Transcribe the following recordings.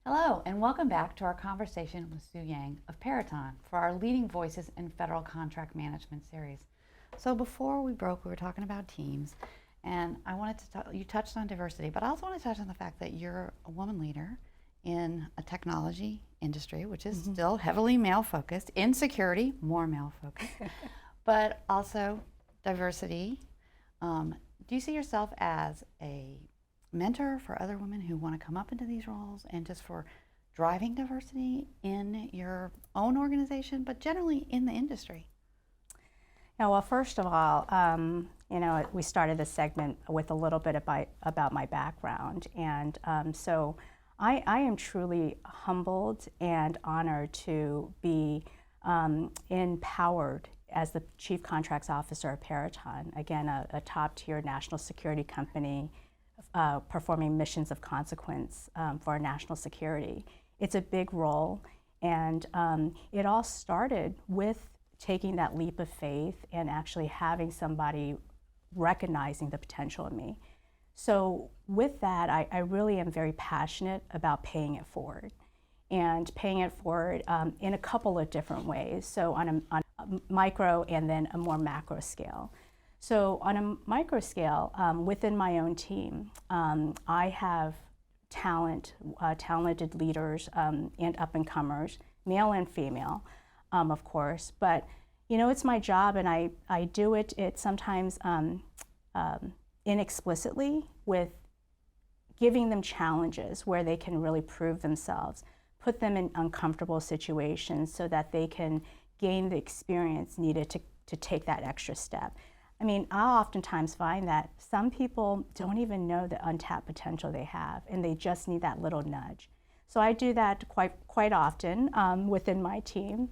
Hello, and welcome back to our conversation with Sue Yang of Peraton for our Leading Voices in Federal Contract Management series. So before we broke, we were talking about teams, and I wanted to talk, you touched on diversity, but I also want to touch on the fact that you're a woman leader in a technology industry, which is still heavily male focused, in security, more male focused, but also diversity. Do you see yourself as a mentor for other women who want to come up into these roles and just for driving diversity in your own organization, but generally in the industry? Yeah, well, first of all, we started this segment with a little bit about my background. And so I am truly humbled and honored to be empowered as the Chief Contracts Officer of Peraton, again, a top-tier national security company performing missions of consequence for our national security. It's a big role, and it all started with taking that leap of faith and actually having somebody recognizing the potential in me. So with that, I really am very passionate about paying it forward, and paying it forward in a couple of different ways. So on a micro and then a more macro scale. So on a micro scale, within my own team, I have talented leaders and up-and-comers, male and female, of course. But it's my job, and I do it sometimes inexplicitly, with giving them challenges where they can really prove themselves, put them in uncomfortable situations so that they can gain the experience needed to take that extra step. I mean, I oftentimes find that some people don't even know the untapped potential they have, and they just need that little nudge. So I do that quite often within my team.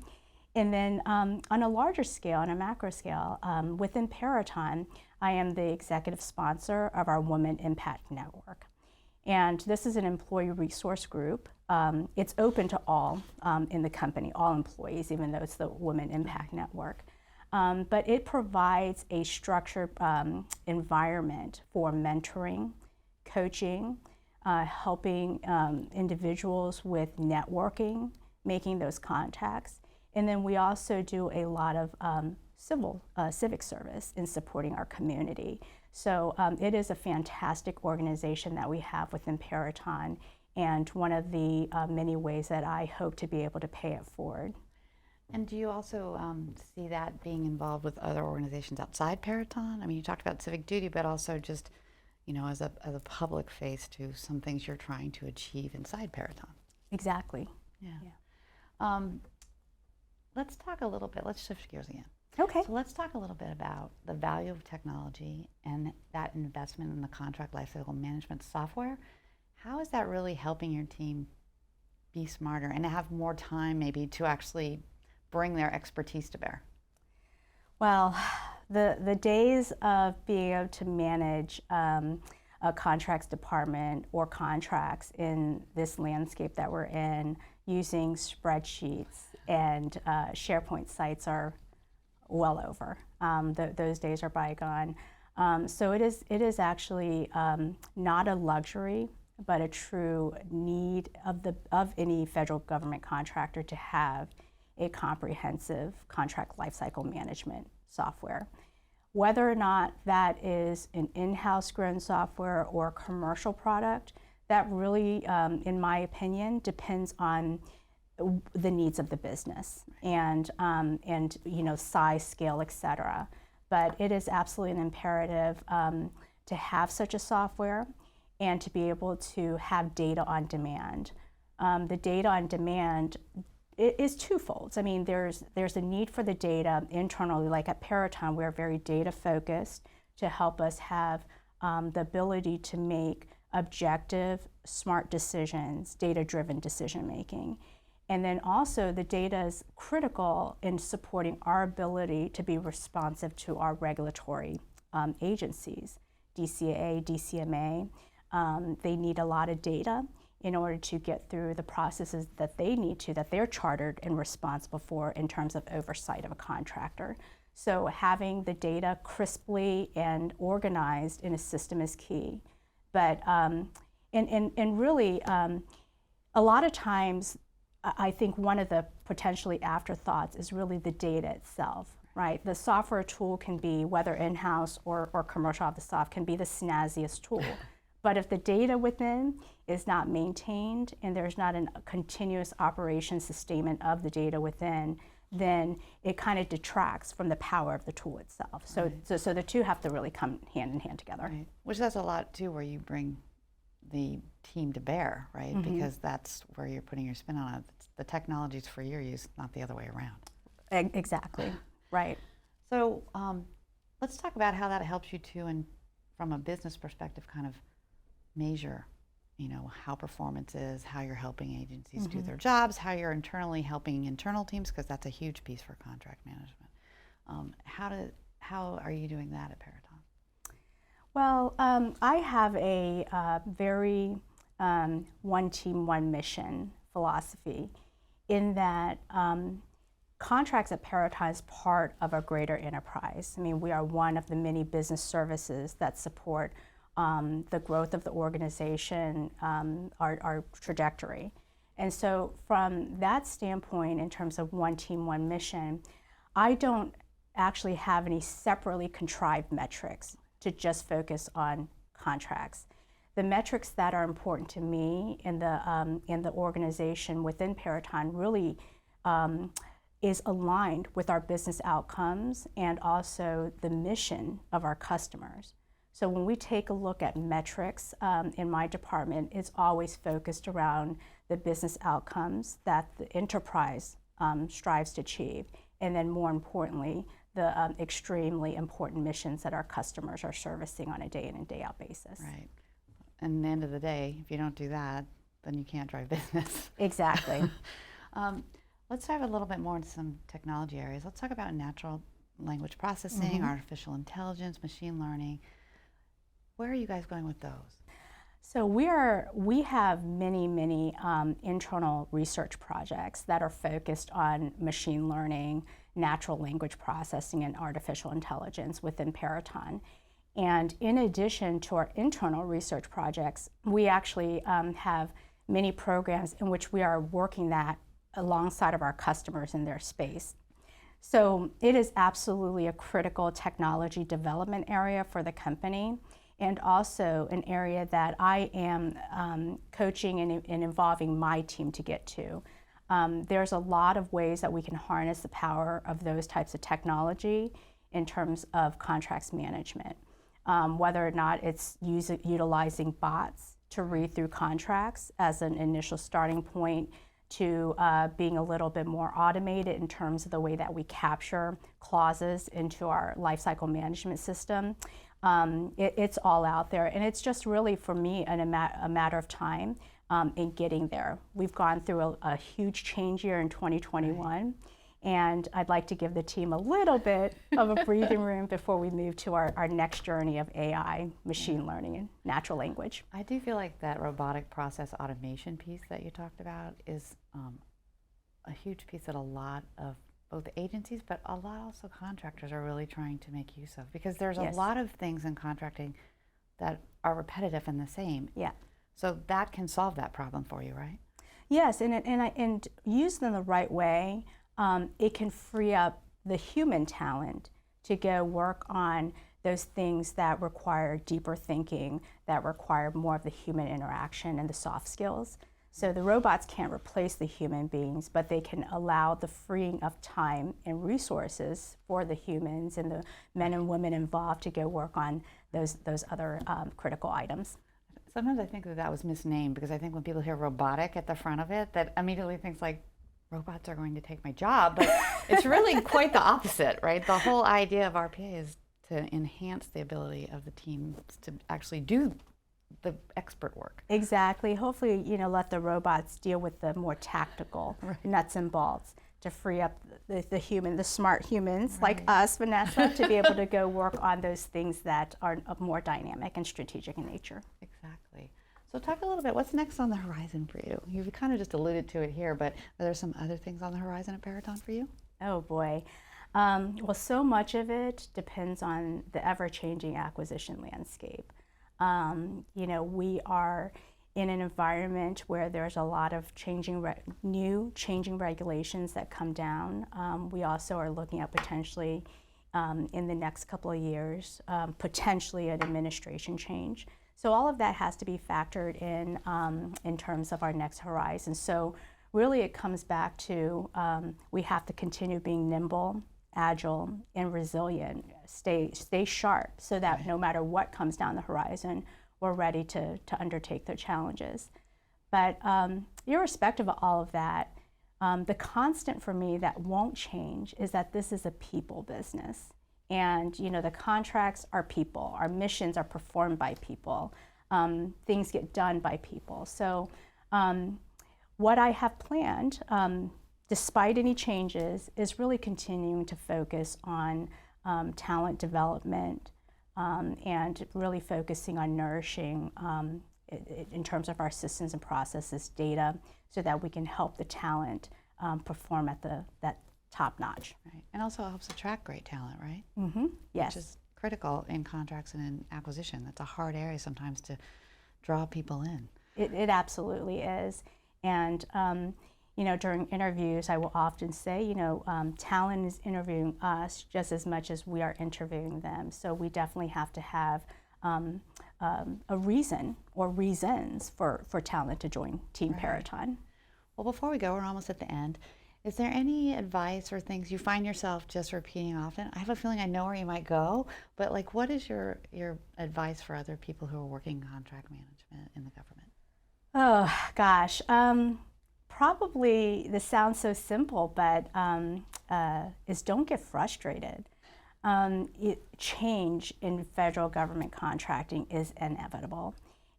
And then on a larger scale, on a macro scale, within Peraton, I am the executive sponsor of our Women Impact Network. And this is an employee resource group. It's open to all in the company, all employees, even though it's the Women Impact Network. But it provides a structured environment for mentoring, coaching, helping individuals with networking, making those contacts. And then we also do a lot of civic service in supporting our community. So it is a fantastic organization that we have within Peraton, and one of the many ways that I hope to be able to pay it forward. And do you also see that being involved with other organizations outside Peraton? I mean, you talked about civic duty, but also just, as a public face to some things you're trying to achieve inside Peraton. Exactly. Yeah. Let's talk a little bit, let's shift gears again. Okay. So let's talk a little bit about the value of technology and that investment in the contract lifecycle management software. How is that really helping your team be smarter and have more time maybe to actually bring their expertise to bear? Well, the days of being able to manage a contracts department or contracts in this landscape that we're in using spreadsheets and SharePoint sites are well over. Those days are bygone. So it is actually not a luxury, but a true need of any federal government contractor to have a comprehensive contract lifecycle management software. Whether or not that is an in-house grown software or a commercial product, that really, in my opinion, depends on the needs of the business and size, scale, et cetera. But it is absolutely an imperative to have such a software and to be able to have data on demand. The data on demand is twofold. I mean, there's a need for the data internally. Like at Peraton, we're very data focused to help us have the ability to make objective, smart decisions, data-driven decision making. And then also the data is critical in supporting our ability to be responsive to our regulatory agencies, DCAA, DCMA. They need a lot of data in order to get through the processes that they need to, that they're chartered and responsible for in terms of oversight of a contractor. So having the data crisply and organized in a system is key. But and really, a lot of times, I think one of the potentially afterthoughts is really the data itself, right? The software tool can be, whether in-house or commercial off the soft, can be the snazziest tool. But if the data within is not maintained and there's not a continuous operation sustainment of the data within, then it kind of detracts from the power of the tool itself. So, Right. so the two have to really come hand in hand together. Right. Which does a lot too, where you bring the team to bear, right? Mm-hmm. Because that's where you're putting your spin on it. The technology's for your use, not the other way around. Exactly, right. So let's talk about how that helps you too, and from a business perspective, kind of measure, how performance is, how you're helping agencies do their jobs, how you're internally helping internal teams, because that's a huge piece for contract management. How are you doing that at Peraton? Well, I have a very one team, one mission philosophy, in that contracts at Peraton is part of a greater enterprise. I mean, we are one of the many business services that support the growth of the organization, our trajectory. And so from that standpoint, in terms of one team, one mission, I don't actually have any separately contrived metrics to just focus on contracts. The metrics that are important to me in the organization within Peraton really is aligned with our business outcomes and also the mission of our customers. So when we take a look at metrics in my department, it's always focused around the business outcomes that the enterprise strives to achieve, and then more importantly, the extremely important missions that our customers are servicing on a day in and day out basis. Right. And at the end of the day, if you don't do that, then you can't drive business. Exactly. Let's dive a little bit more into some technology areas. Let's talk about natural language processing, artificial intelligence, machine learning. Where are you guys going with those? So we have many internal research projects that are focused on machine learning, natural language processing, and artificial intelligence within Peraton. And in addition to our internal research projects, we actually have many programs in which we are working that alongside of our customers in their space. So it is absolutely a critical technology development area for the company, and also an area that I am coaching and involving my team to get to. There's a lot of ways that we can harness the power of those types of technology in terms of contracts management. Whether or not it's utilizing bots to read through contracts as an initial starting point, to being a little bit more automated in terms of the way that we capture clauses into our lifecycle management system. It's all out there, and it's just really, for me, a matter of time in getting there. We've gone through a huge change year in 2021, and I'd like to give the team a little bit of a breathing room before we move to our next journey of AI, machine learning, and natural language. I do feel like that robotic process automation piece that you talked about is a huge piece that a lot of both agencies, but a lot also contractors are really trying to make use of, because there's a lot of things in contracting that are repetitive and the same. Yeah. So that can solve that problem for you, right? Yes, and used in the right way, it can free up the human talent to go work on those things that require deeper thinking, that require more of the human interaction and the soft skills. So the robots can't replace the human beings, but they can allow the freeing of time and resources for the humans and the men and women involved to go work on those other critical items. Sometimes I think that was misnamed, because I think when people hear robotic at the front of it, that immediately thinks like, robots are going to take my job, but it's really quite the opposite, right? The whole idea of RPA is to enhance the ability of the teams to actually do the expert work. Exactly. Hopefully, let the robots deal with the more tactical nuts and bolts to free up the smart humans like us, Vanessa, to be able to go work on those things that are more dynamic and strategic in nature. Exactly. So talk a little bit, what's next on the horizon for you? You've kind of just alluded to it here, but are there some other things on the horizon at Peraton for you? Oh boy. Well, so much of it depends on the ever-changing acquisition landscape. We are in an environment where there's a lot of changing regulations that come down. We also are looking at potentially in the next couple of years, potentially an administration change. So all of that has to be factored in terms of our next horizon. So really it comes back to we have to continue being nimble, agile, and resilient, stay sharp so that no matter what comes down the horizon, we're ready to undertake the challenges. But irrespective of all of that, the constant for me that won't change is that this is a people business. And the contracts are people, our missions are performed by people, things get done by people. So what I have planned, despite any changes, is really continuing to focus on talent development, and really focusing on nourishing in terms of our systems and processes data so that we can help the talent perform at that top notch. Right. And also helps attract great talent, right? Mm-hmm. Yes. Which is critical in contracts and in acquisition. That's a hard area sometimes to draw people in. It absolutely is. And during interviews, I will often say, talent is interviewing us just as much as we are interviewing them. So we definitely have to have a reason or reasons for talent to join Team Peraton. Well, before we go, we're almost at the end. Is there any advice or things you find yourself just repeating often? I have a feeling I know where you might go, but what is your advice for other people who are working contract management in the government? Oh, gosh. Probably this sounds so simple, but is don't get frustrated. Change in federal government contracting is inevitable.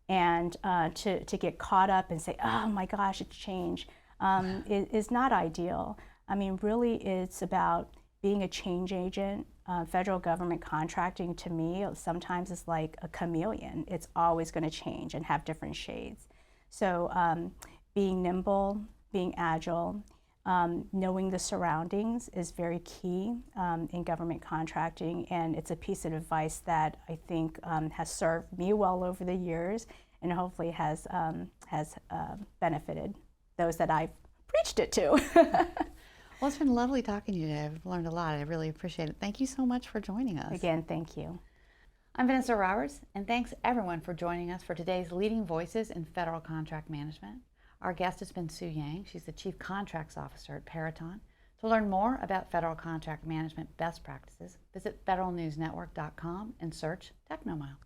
And to get caught up and say, oh my gosh, it's change, is not ideal. I mean, really it's about being a change agent. Federal government contracting to me sometimes is like a chameleon. It's always going to change and have different shades. So being nimble, being agile, knowing the surroundings is very key in government contracting, and it's a piece of advice that I think has served me well over the years and hopefully has benefited those that I've preached it to. Well, it's been lovely talking to you today. I've learned a lot. I really appreciate it. Thank you so much for joining us. Again, thank you. I'm Vanessa Roberts, and thanks everyone for joining us for today's Leading Voices in Federal Contract Management. Our guest has been Sue Yang. She's the Chief Contracts Officer at Peraton. To learn more about federal contract management best practices, visit federalnewsnetwork.com and search Technomile.